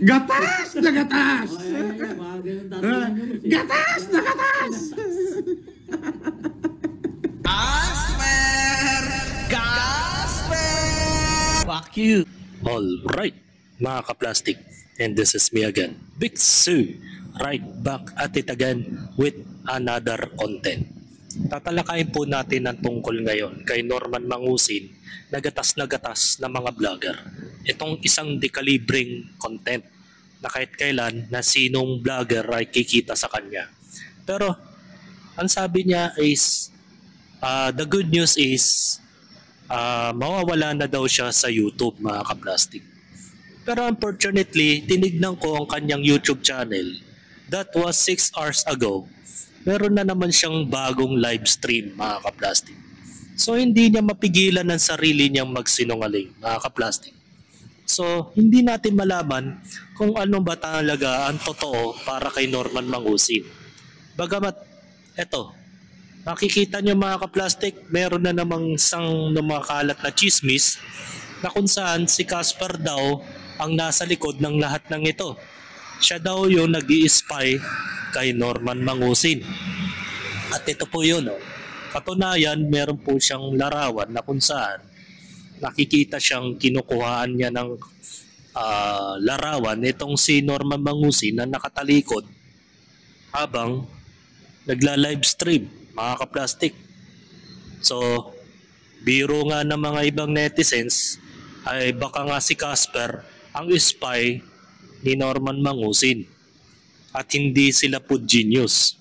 Gatas na gatas! Mga ganun tatanungin mo siya. Gatas na gatas! Gasper! Gasper! Fuck you! Alright, mga ka-plastic. And this is me again, Big Sue. Right back at it again with another content. Tatalakayin po natin ang tungkol ngayon kay Norman Mangusin na gatas na mga vlogger. Itong isang dekalibreng content na kahit kailan na sinong vlogger ay kikita sa kanya. Pero ang sabi niya is the good news is mawawala na daw siya sa YouTube, mga ka-plastic. Pero unfortunately, tinignan ko ang kanyang YouTube channel. That was 6 hours ago. Meron na naman siyang bagong live stream, mga ka-plastic. So hindi niya mapigilan ang sarili niyang magsinungaling, mga ka-plastic. So hindi natin malaman kung ano ba talaga ang totoo para kay Norman Mangusin. Bagamat, eto, makikita niyo mga ka-plastic, meron na namang isang namakalat na chismis na kung saan si Casper daw ang nasa likod ng lahat ng ito. Siya daw yung nag-i-spy kay Norman Mangusin. At ito po yun. Katunayan, meron po siyang larawan na kung saan nakikita siyang kinukuhaan niya ng larawan itong si Norman Mangusin na nakatalikod habang nagla-live stream, mga ka-plastic. So, biro nga ng mga ibang netizens ay baka nga si Casper ang spy ni Norman Mangusin at hindi sila po genius.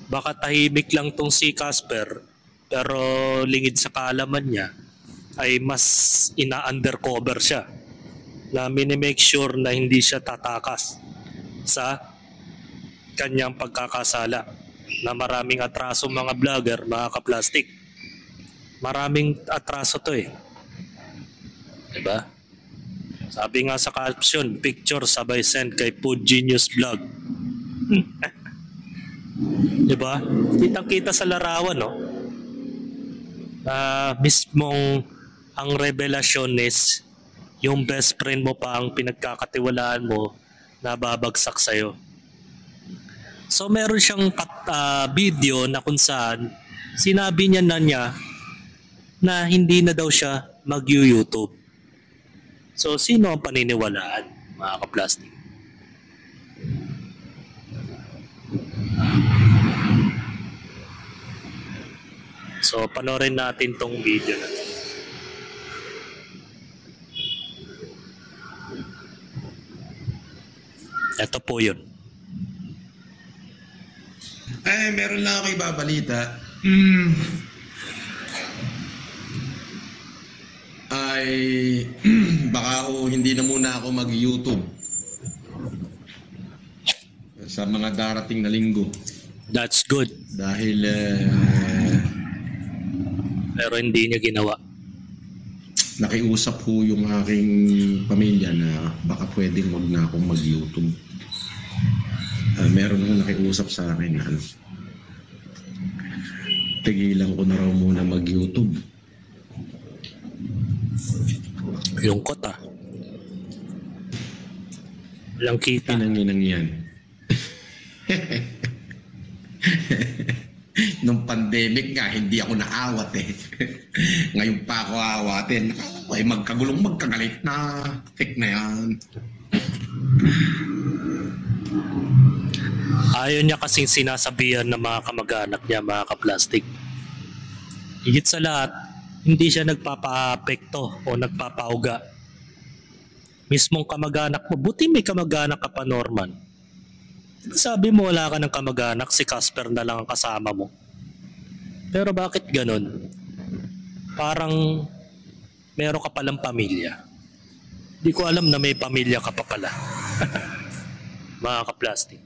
Baka tahimik lang tong si Casper pero lingid sa kaalaman niya ay mas ina-undercover siya na minimake sure na hindi siya tatakas sa kanyang pagkakasala na maraming atraso mga vlogger, mga ka-plastic. Maraming atraso to eh. Diba? Sabi nga sa caption, picture sabay send kay Food Genius Vlog. Diba? Kitang-kita sa larawan, no? Mismong ang revelasyon is yung best friend mo pa ang pinagkakatiwalaan mo na babagsak sa'yo. So meron siyang video na kung saan sinabi niya na hindi na daw siya mag-YouTube. So, sino ang paniniwalaan, mga ka-plastic? So, panoorin natin tong video na to. Ito po yun. Meron lang ako ibabalita. Ay baka hindi na muna ako mag-YouTube sa mga darating na linggo. That's good. Dahil pero hindi niya ginawa. Nakiusap ho yung aking pamilya na baka pwedeng wag na akong mag-YouTube. Meron nang nakiusap sa akin na tigilan ko na raw muna mag-YouTube. Lungkot ah. Walang kita. Inang yan. Nung pandemic nga, hindi ako naawat eh. Ngayon pa ako aawatin. Ay magkagulong magkagalit na. Heck na yan. Ayaw niya kasing sinasabihan ng mga kamag-anak niya, mga ka-plastic. Higit sa lahat, hindi siya nagpapa-apekto o nagpapauga. Mismong kamag-anak mo, buti may kamag-anak ka pa, Norman. Sabi mo wala ka ng kamag-anak, si Casper na lang ang kasama mo. Pero bakit ganun? Parang meron ka palang pamilya. Di ko alam na may pamilya ka pa pala. Mga ka-plastic.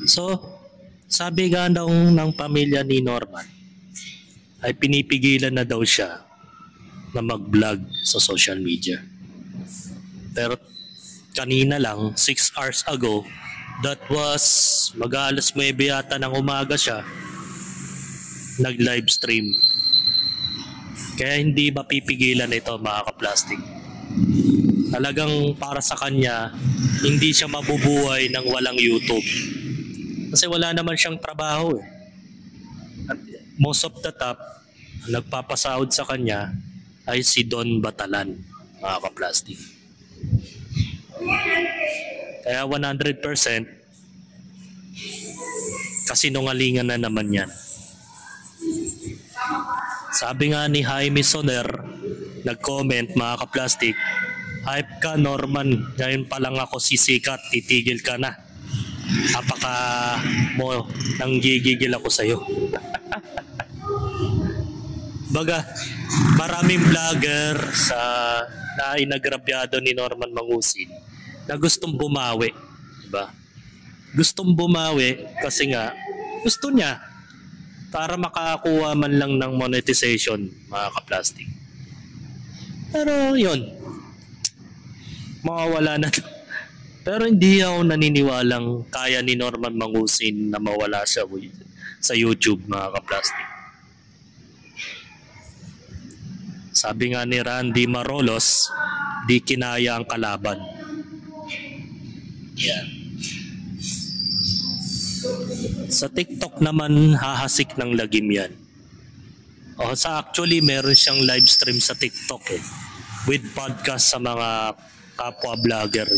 So, sabi nga daw ng pamilya ni Norman, ay pinipigilan na daw siya na mag-vlog sa social media. Pero kanina lang, 6 hours ago, that was mag-alas 9 yata ng umaga siya, nag-live stream. Kaya hindi mapipigilan ito, mga ka-plastic. Talagang para sa kanya, hindi siya mabubuhay ng walang YouTube. Kasi wala naman siyang trabaho eh. At most of the top, nagpapasahod sa kanya ay si Don Batalan, mga kaplastic. Kaya 100% kasinungalingan na naman yan. Sabi nga ni Jaime Soner, nag-comment, mga kaplastic, hype ka Norman, ngayon pa lang ako sisikat, titigil ka na. Apaka mo nanggigigil ako sa'yo. Baga, maraming vlogger na inagrabyado ni Norman Mangusin na gustong bumawi, diba? Gustong bumawi kasi nga gusto niya para makakuha man lang ng monetization, mga kaplastic. Pero yun, mawawala na. Pero hindi ako naniniwalang kaya ni Norman Mangusin na mawala siya sa YouTube, mga kaplastic. Sabi nga ni Randy Marolos, di kinaya ang kalaban. Yeah. Sa TikTok naman, hahasik ng lagim yan. Actually, meron siyang live stream sa TikTok with podcast sa mga kapwa vlogger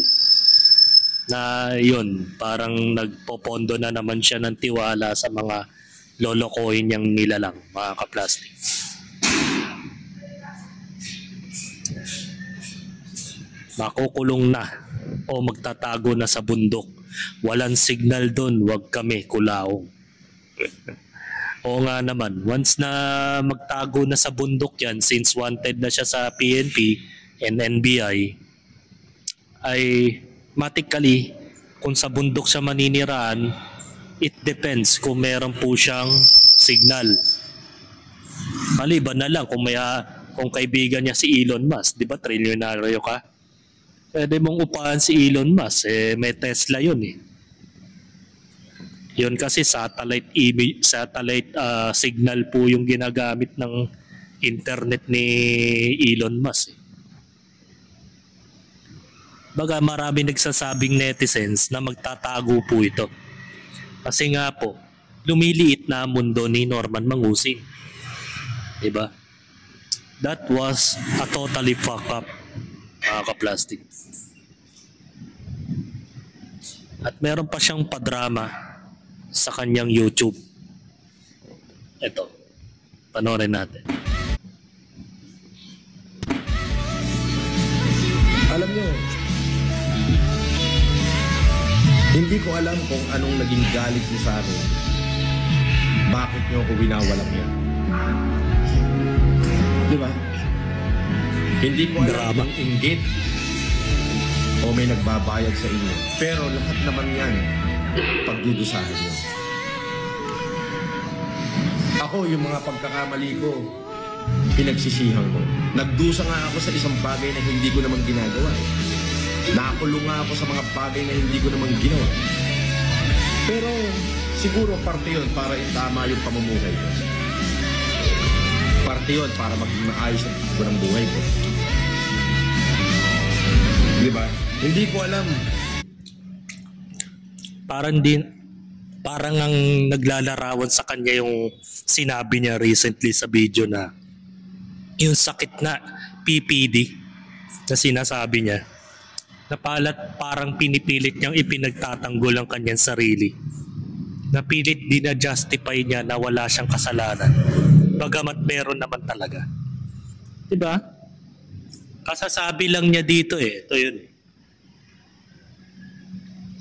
na yun, parang nagpopondo na naman siya ng tiwala sa mga lolokohin niyang nilalang, mga kaplastic. Makukulong na o magtatago na sa bundok. Walang signal doon, wag kami kulaong. Oo nga naman, once na magtago na sa bundok yan, since wanted na siya sa PNP and NBI, ay matikali kung sa bundok siya maniniraan, it depends kung meron po siyang signal. Maliban na lang kung kaibigan niya si Elon Musk, di ba trilyonaryo ka? Pwede mong upahan si Elon Musk, may Tesla yun eh. Yun kasi satellite signal po yung ginagamit ng internet ni Elon Musk. Baga marami nagsasabing netizens na magtatago po ito. Kasi nga po, lumiliit na ang mundo ni Norman Mangusin. Diba? That was a totally fuck up, mga kaplastic. At meron pa siyang padrama sa kanyang YouTube. Ito, panoorin natin. Alam nyo, hindi ko alam kung anong naging galit niyo sa akin. Bakit nyo ako winawalang yan? Di ba? Hindi ko alam kung inggit o may nagbabayad sa inyo. Pero lahat naman yan, pagdudusahan nyo. Ako, yung mga pagkakamali ko, pinagsisihan ko. Nagdusa nga ako sa isang bagay na hindi ko naman ginagawa. Nakulong nga ako sa mga bagay na hindi ko naman ginawa. Pero siguro parte yun para itama yung pamumuhay ko. Parte yun para maging maayos ang takbo ng buhay ko. Diba? Hindi ko alam. Parang ang naglalarawan sa kanya yung sinabi niya recently sa video na yung sakit na PPD na sinasabi niya na parang pinipilit niyang ipinagtatanggol ang kanyang sarili. Napilit din na justify niya na wala siyang kasalanan. Bagamat meron naman talaga. Diba? Kasasabi lang niya dito eh. Ito yun.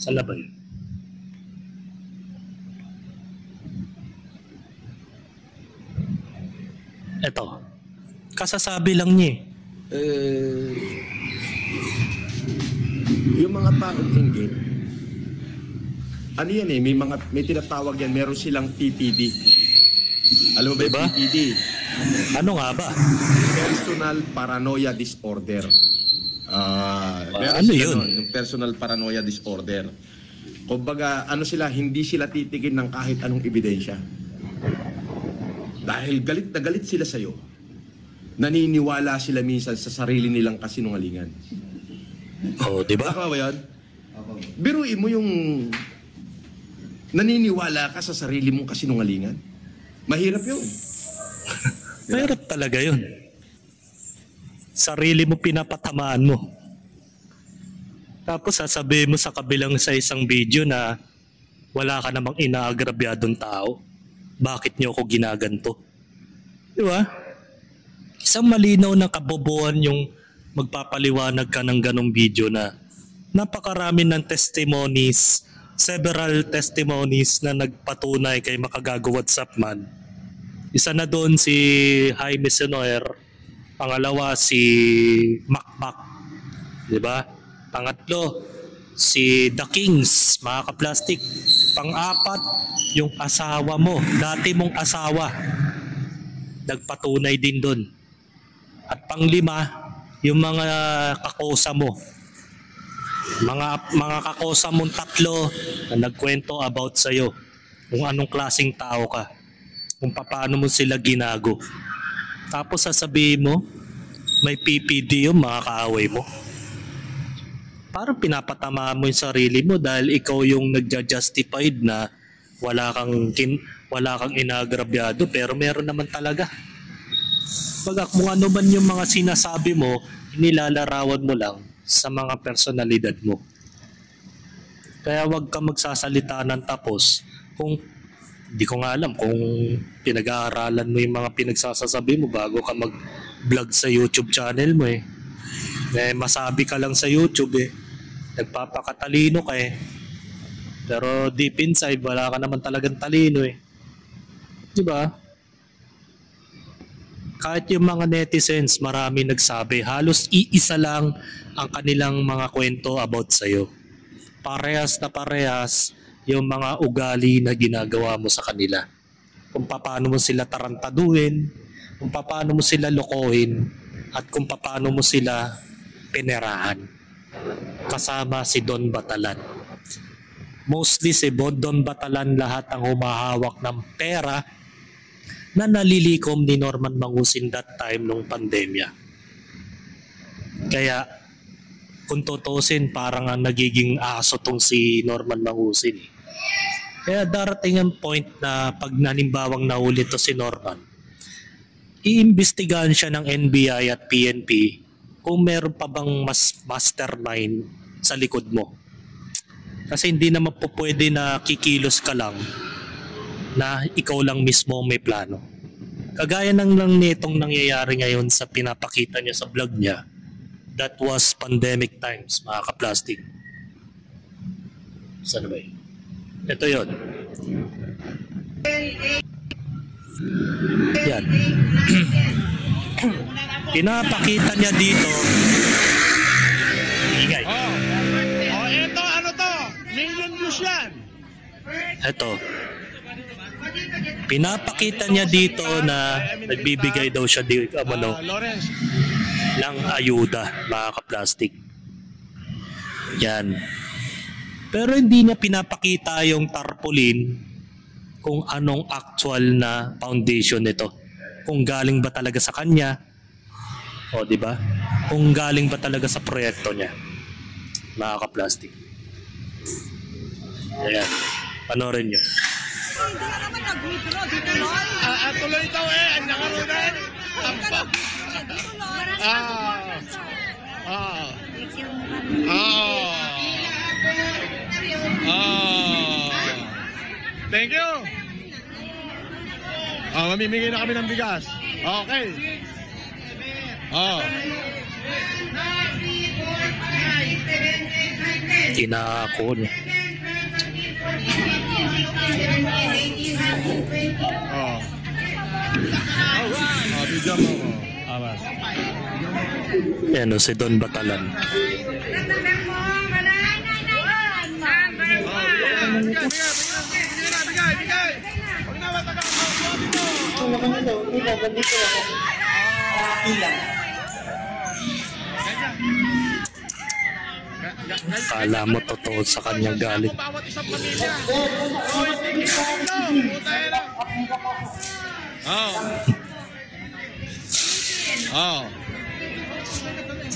Saan na ba yun? Ito. Kasasabi lang niya eh. Yung mga taong inggit, ano yan eh, may tinatawag yan, meron silang PPD. Alam mo ba diba? Yung PPD? Ano nga ba? Personal Paranoia Disorder. Ano yun? Yung personal paranoia disorder. Kumbaga, ano sila, hindi sila titigin ng kahit anong ebidensya. Dahil galit na galit sila sa'yo, naniniwala sila minsan sa sarili nilang kasinungalingan. Oh, di ba? Tama ba yan? Biruin mo yung naniniwala ka sa sarili mong kasinungalingan. Mahirap yun. Mahirap talaga yun. Sarili mo pinapatamaan mo. Tapos sasabihin mo sa kabilang sa isang video na wala ka namang inaagrabyadong tao. Bakit niyo ako ginaganto? Di ba? Isang malinaw na kabobohan yung magpapaliwanag ka ng ganong video na napakarami ng testimonies, several testimonies na nagpatunay kay Makagago WhatsApp man. Isa na doon si Jaime Senoer, pangalawa si Makmak, di ba? Pangatlo, si The Kings, mga kaplastik. Pang-apat, yung asawa mo, dati mong asawa, nagpatunay din doon. At pang-lima, yung mga kakosa mo. Mga kakosa mong tatlo na nagkwento about sa'yo. Kung anong klaseng tao ka. Kung paano mo sila ginago. Tapos sasabihin mo, may PPD yung mga kaaway mo. Parang pinapatamaan mo yung sarili mo dahil ikaw yung nagja-justified na wala kang inagrabyado pero meron naman talaga. Pag kung ano man yung mga sinasabi mo, nilalarawan mo lang sa mga personalidad mo. Kaya wag ka magsasalita ng tapos kung di ko nga alam kung pinag-aaralan mo yung mga pinagsasasabi mo bago ka mag-vlog sa YouTube channel mo eh. Masabi ka lang sa YouTube eh. Nagpapakatalino ka eh. Pero deep inside, wala ka naman talagang talino eh. Diba? Kahit yung mga netizens, marami nagsabi, halos iisa lang ang kanilang mga kwento about sa'yo. Parehas na parehas yung mga ugali na ginagawa mo sa kanila. Kung paano mo sila tarantaduhin, kung paano mo sila lokohin, at kung paano mo sila pinerahan. Kasama si Don Batalan. Mostly si Don Batalan lahat ang humahawak ng pera na nalilikom ni Norman Mangusin that time nung pandemya. Kaya kung tutusin parang ang nagiging aso tong si Norman Mangusin. Kaya darating ang point na pag nanimbawang nahuli to si Norman, iimbestigahan siya ng NBI at PNP kung meron pa bang mas mastermind sa likod mo. Kasi hindi naman po pwede na kikilos ka lang na ikaw lang mismo may plano. Kagaya ng lang nitong nangyayari ngayon sa pinapakita niya sa vlog niya, that was pandemic times, mga kaplastic. Saan ba yun? Ito yun. Yan. Pinapakita niya dito. Ingay. Ito, ano to? Million views yan. Ito. Pinapakita niya dito na nagbibigay daw siya Lawrence. ng ayuda, mga kaplastik. Yan. Pero hindi niya pinapakita yung tarpaulin kung anong actual na foundation nito. Kung galing ba talaga sa kanya, o di ba? Kung galing ba talaga sa proyekto niya, mga kaplastik. Ayan. Panorin niyo. Hindi na naman nag-withdraw dito, Lord. Tuloy ito ang nakarunan. Tampak. Dito, Lord. Thank you. Mamimigay na kami ng bigas. Okay. Tinako niya. Bigyan mo. Awas. Yan o, si Don Batalan. Kala mo totoo sa kanyang galit. Bawat isang pamilya.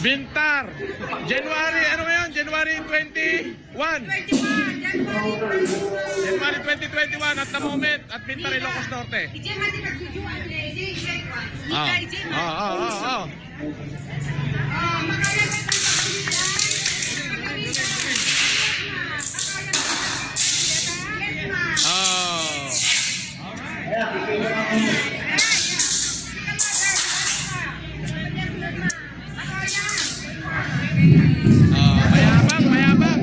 Bintar. January, ano ngayon? January 21. January 2021 at the moment at Bintar, Ilocos Norte. Mayabang.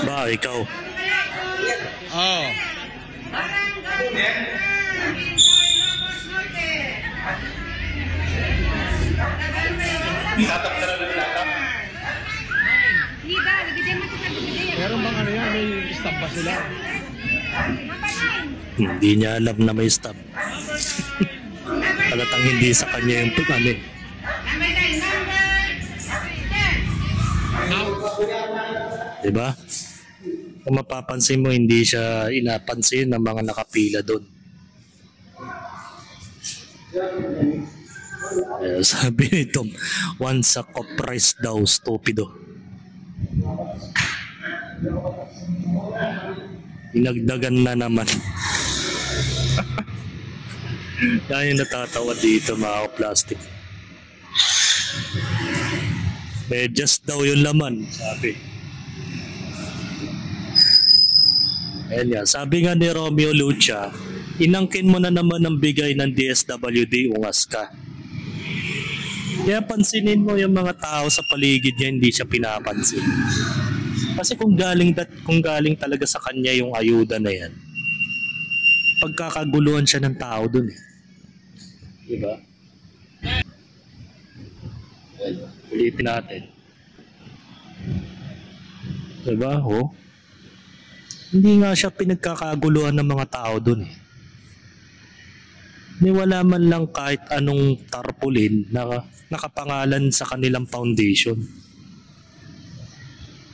Ba, ikaw. Oh. Meron bang ano yan? May stop ba sila? Hindi niya alam na may stop. Palatang hindi sa kanya yung ano. Diba? Kung mapapansin mo, hindi siya inapansin ng mga nakapila doon. Sabi ni Tom, one sack of rice daw, stupido. Inagdagan na naman. Yan yung natatawa dito, mga plastic. Just daw yung laman, sabi. Ayan yan. Sabi nga ni Romeo Lucha, inangkin mo na naman ang bigay ng DSWD, ungas ka. Kaya pansinin mo yung mga tao sa paligid niya, hindi siya pinapansin. Kasi kung galing talaga sa kanya yung ayuda na yan, pagkakaguluhan siya ng tao dun eh. Diba? Ulitin natin. Diba? Oh. Hindi nga siya pinagkakaguluhan ng mga tao dun eh. Wala man lang kahit anong tarpaulin na nakapangalan sa kanilang foundation.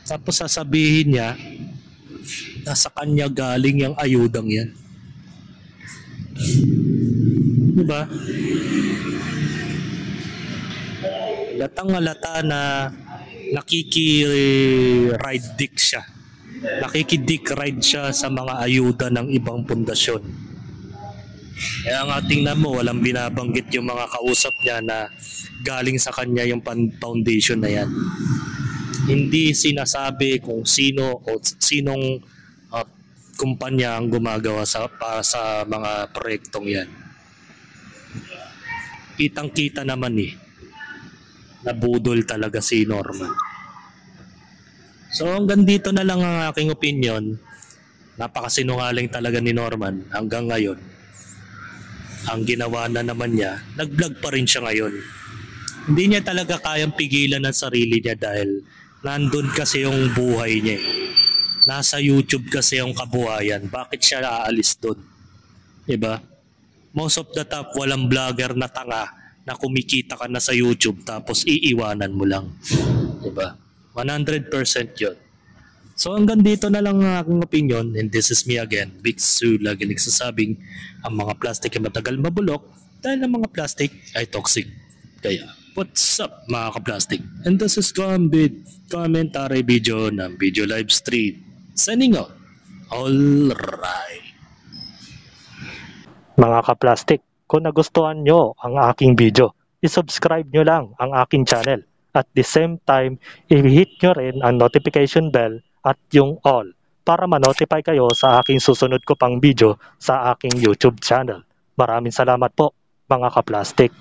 Tapos sasabihin niya na sa kanya galing yung ayudang yan. Diba? Latang-alata na nakiki-ride dick siya. Nakiki-dick ride siya sa mga ayuda ng ibang pundasyon. Kaya nga tingnan mo, walang binabanggit yung mga kausap niya na galing sa kanya yung foundation na yan. Hindi sinasabi kung sino o sinong kumpanya ang gumagawa para sa mga proyektong yan. Kitang-kita naman eh. Nabudol talaga si Norman. So hanggang dito na lang ang aking opinion. Napakasinungaling talaga ni Norman hanggang ngayon. Ang ginawa na naman niya, nag-vlog pa rin siya ngayon. Hindi niya talaga kayang pigilan ang sarili niya dahil nandun kasi yung buhay niya. Nasa YouTube kasi yung kabuhayan. Bakit siya aalis doon? Diba? Most of the top, walang vlogger na tanga na kumikita ka na sa YouTube tapos iiwanan mo lang. Diba? 100% yun. So hanggang dito na lang ang aking opinion, and this is me again, Big Sue, lagi nagsasabing ang mga plastic ay matagal mabulok dahil ang mga plastic ay toxic. Kaya, what's up mga ka-plastic? And this is Gambit commentary video ng Video Live Stream. Signing out. Alright. Mga ka-plastic, kung nagustuhan nyo ang aking video, isubscribe nyo lang ang aking channel. At the same time, i-hit nyo rin ang notification bell at yung all para ma-notify kayo sa aking susunod ko pang video sa aking YouTube channel. Maraming salamat po mga ka-plastic.